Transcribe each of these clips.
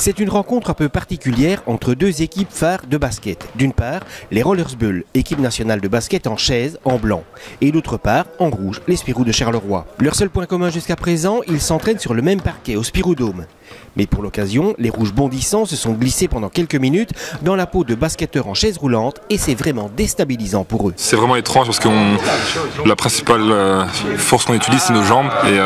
C'est une rencontre un peu particulière entre deux équipes phares de basket. D'une part, les Rollers Bulls, équipe nationale de basket en chaise, en blanc. Et d'autre part, en rouge, les Spirou de Charleroi. Leur seul point commun jusqu'à présent, ils s'entraînent sur le même parquet, au Spiroudome. Mais pour l'occasion, les rouges bondissants se sont glissés pendant quelques minutes dans la peau de basketteurs en chaise roulante et c'est vraiment déstabilisant pour eux. C'est vraiment étrange parce que la principale force qu'on utilise, c'est nos jambes. Et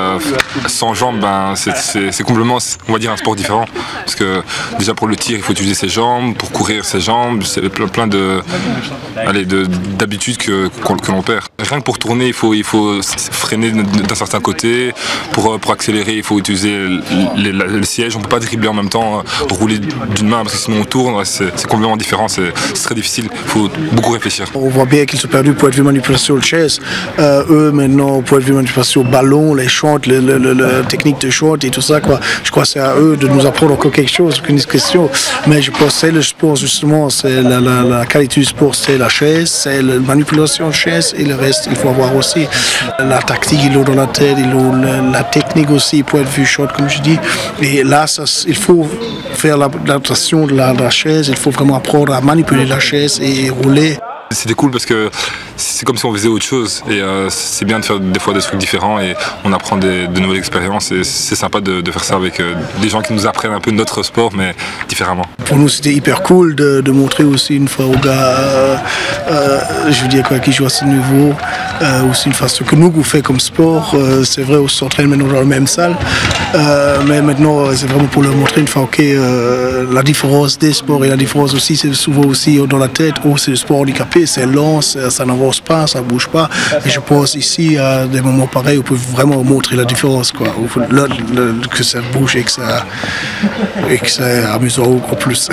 sans jambes, c'est complètement, on va dire, un sport différent. Parce que déjà pour le tir, il faut utiliser ses jambes, pour courir ses jambes, c'est plein d'habitudes que l'on perd. Rien que pour tourner, il faut freiner d'un certain côté. Pour accélérer, il faut utiliser le siège. On ne peut pas dribbler en même temps, rouler d'une main parce que sinon on tourne. C'est complètement différent, c'est très difficile. Il faut beaucoup réfléchir. On voit bien qu'ils sont perdus pour être vu manipulation de chaise. Eux maintenant, pour être vu manipulation ballon, les shorts, la technique de short et tout ça, quoi. Je crois que c'est à eux de nous apprendre encore quelque chose, aucune question. Mais je pense que c'est le sport justement, c'est la qualité du sport, c'est la chaise, c'est la manipulation de chaise et le reste, il faut avoir aussi la tactique, ils l'ont dans la tête, ils ont la technique aussi pour être vu short, comme je dis. Et là, il faut faire l'adaptation de la chaise, il faut vraiment apprendre à manipuler la chaise et rouler. C'était cool parce que c'est comme si on faisait autre chose et c'est bien de faire des fois des trucs différents et on apprend de nouvelles expériences et c'est sympa de faire ça avec des gens qui nous apprennent un peu notre sport mais différemment. Pour nous c'était hyper cool de montrer aussi une fois aux gars, je veux dire quoi, qui jouent à ce niveau, aussi une façon que nous on fait comme sport, c'est vrai on s'entraîne maintenant dans la même salle, mais maintenant c'est vraiment pour leur montrer une fois ok la différence des sports et la différence aussi c'est souvent aussi dans la tête, c'est le sport handicapé, c'est lent, ça n'avance pas, ça ne bouge pas. Et je pense ici, à des moments pareils, on peut vraiment montrer la différence, quoi. Que ça bouge et que c'est amusant encore plus.